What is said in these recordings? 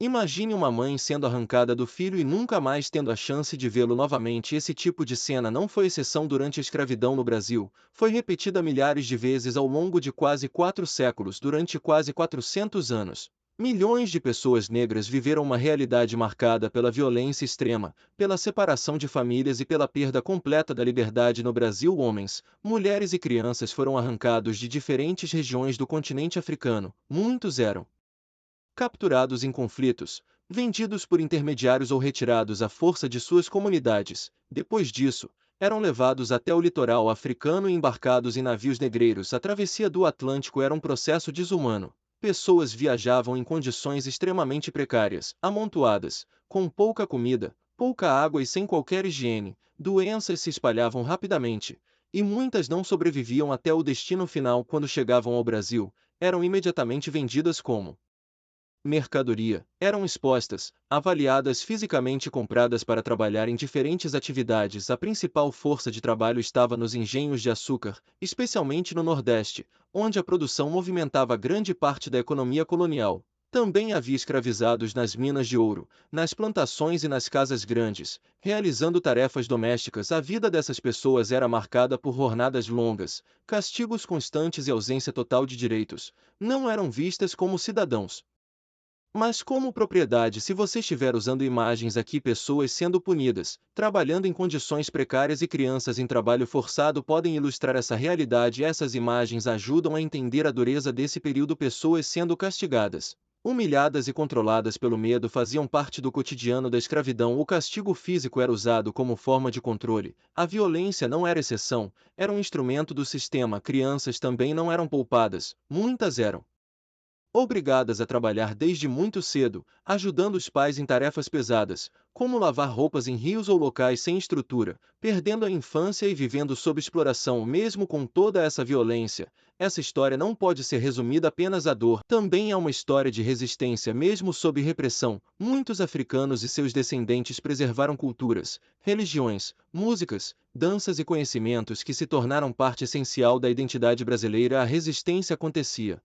Imagine uma mãe sendo arrancada do filho e nunca mais tendo a chance de vê-lo novamente. Esse tipo de cena não foi exceção durante a escravidão no Brasil, foi repetida milhares de vezes ao longo de quase 4 séculos, durante quase 400 anos. Milhões de pessoas negras viveram uma realidade marcada pela violência extrema, pela separação de famílias e pela perda completa da liberdade no Brasil. Homens, mulheres e crianças foram arrancados de diferentes regiões do continente africano. Muitos eram capturados em conflitos, vendidos por intermediários ou retirados à força de suas comunidades. Depois disso, eram levados até o litoral africano e embarcados em navios negreiros. A travessia do Atlântico era um processo desumano. Pessoas viajavam em condições extremamente precárias, amontoadas, com pouca comida, pouca água e sem qualquer higiene. Doenças se espalhavam rapidamente, e muitas não sobreviviam até o destino final. Quando chegavam ao Brasil, eram imediatamente vendidas como mercadoria, eram expostas, avaliadas fisicamente e compradas para trabalhar em diferentes atividades. A principal força de trabalho estava nos engenhos de açúcar, especialmente no Nordeste, onde a produção movimentava grande parte da economia colonial. Também havia escravizados nas minas de ouro, nas plantações e nas casas grandes, realizando tarefas domésticas. A vida dessas pessoas era marcada por jornadas longas, castigos constantes e ausência total de direitos. Não eram vistas como cidadãos, mas como propriedade. Se você estiver usando imagens aqui, pessoas sendo punidas, trabalhando em condições precárias e crianças em trabalho forçado podem ilustrar essa realidade. Essas imagens ajudam a entender a dureza desse período. Pessoas sendo castigadas, humilhadas e controladas pelo medo faziam parte do cotidiano da escravidão. O castigo físico era usado como forma de controle. A violência não era exceção, era um instrumento do sistema. Crianças também não eram poupadas, muitas eram obrigadas a trabalhar desde muito cedo, ajudando os pais em tarefas pesadas, como lavar roupas em rios ou locais sem estrutura, perdendo a infância e vivendo sob exploração. Mesmo com toda essa violência, essa história não pode ser resumida apenas à dor. Também é uma história de resistência. Mesmo sob repressão, muitos africanos e seus descendentes preservaram culturas, religiões, músicas, danças e conhecimentos que se tornaram parte essencial da identidade brasileira. A resistência acontecia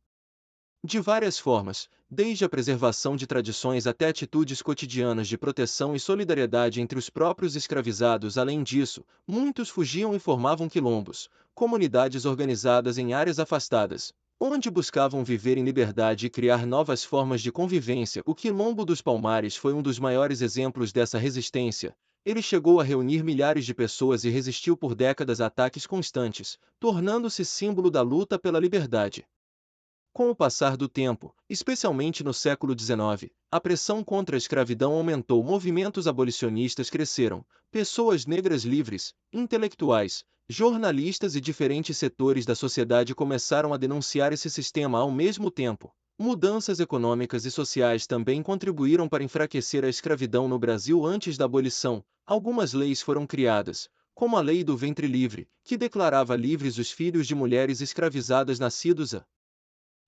de várias formas, desde a preservação de tradições até atitudes cotidianas de proteção e solidariedade entre os próprios escravizados. Além disso, muitos fugiam e formavam quilombos, comunidades organizadas em áreas afastadas, onde buscavam viver em liberdade e criar novas formas de convivência. O Quilombo dos Palmares foi um dos maiores exemplos dessa resistência. Ele chegou a reunir milhares de pessoas e resistiu por décadas a ataques constantes, tornando-se símbolo da luta pela liberdade. Com o passar do tempo, especialmente no século XIX, a pressão contra a escravidão aumentou. Movimentos abolicionistas cresceram, pessoas negras livres, intelectuais, jornalistas e diferentes setores da sociedade começaram a denunciar esse sistema. Ao mesmo tempo, mudanças econômicas e sociais também contribuíram para enfraquecer a escravidão no Brasil. Antes da abolição, algumas leis foram criadas, como a Lei do Ventre Livre, que declarava livres os filhos de mulheres escravizadas nascidos a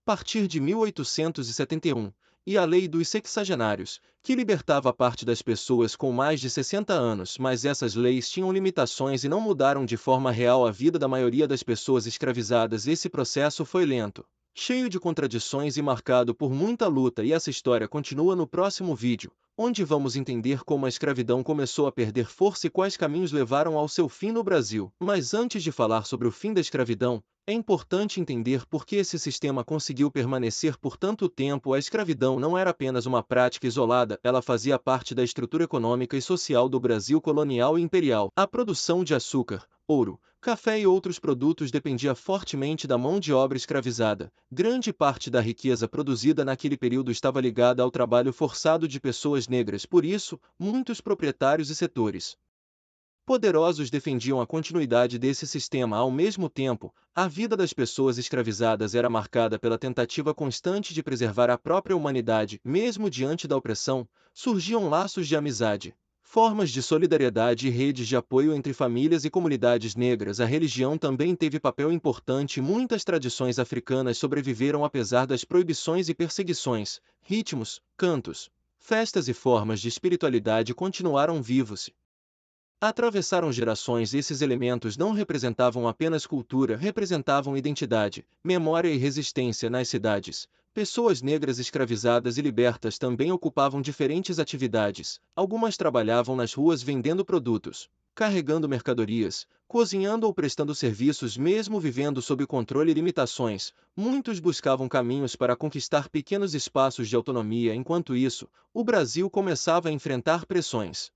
partir de 1871, e a Lei dos Sexagenários, que libertava parte das pessoas com mais de 60 anos. Mas essas leis tinham limitações e não mudaram de forma real a vida da maioria das pessoas escravizadas. Esse processo foi lento, cheio de contradições e marcado por muita luta, e essa história continua no próximo vídeo, onde vamos entender como a escravidão começou a perder força e quais caminhos levaram ao seu fim no Brasil. Mas antes de falar sobre o fim da escravidão, é importante entender por que esse sistema conseguiu permanecer por tanto tempo. A escravidão não era apenas uma prática isolada, ela fazia parte da estrutura econômica e social do Brasil colonial e imperial. A produção de açúcar, ouro, café e outros produtos dependia fortemente da mão de obra escravizada. Grande parte da riqueza produzida naquele período estava ligada ao trabalho forçado de pessoas negras. Por isso, muitos proprietários e setores poderosos defendiam a continuidade desse sistema. Ao mesmo tempo, a vida das pessoas escravizadas era marcada pela tentativa constante de preservar a própria humanidade. Mesmo diante da opressão, surgiam laços de amizade, formas de solidariedade e redes de apoio entre famílias e comunidades negras. A religião também teve papel importante. Muitas tradições africanas sobreviveram apesar das proibições e perseguições. Ritmos, cantos, festas e formas de espiritualidade continuaram vivos. Atravessaram gerações. Esses elementos não representavam apenas cultura, representavam identidade, memória e resistência. Nas cidades, Pessoas negras escravizadas e libertas também ocupavam diferentes atividades. Algumas trabalhavam nas ruas vendendo produtos, carregando mercadorias, cozinhando ou prestando serviços mesmo vivendo sob controle e limitações. Muitos buscavam caminhos para conquistar pequenos espaços de autonomia. Enquanto isso, o Brasil começava a enfrentar pressões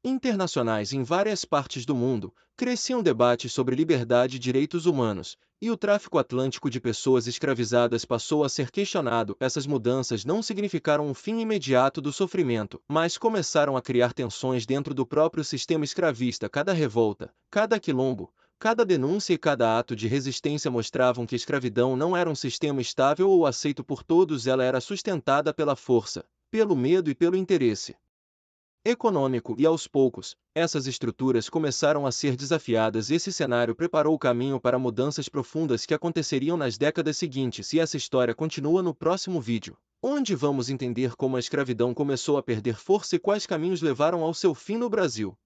internacionais em várias partes do mundo. Cresciam debates sobre liberdade e direitos humanos, e o tráfico atlântico de pessoas escravizadas passou a ser questionado. Essas mudanças não significaram um fim imediato do sofrimento, mas começaram a criar tensões dentro do próprio sistema escravista. Cada revolta, cada quilombo, cada denúncia e cada ato de resistência mostravam que a escravidão não era um sistema estável ou aceito por todos. Ela era sustentada pela força, pelo medo e pelo interesse econômico, e aos poucos, essas estruturas começaram a ser desafiadas. Esse cenário preparou o caminho para mudanças profundas que aconteceriam nas décadas seguintes, e essa história continua no próximo vídeo, onde vamos entender como a escravidão começou a perder força e quais caminhos levaram ao seu fim no Brasil.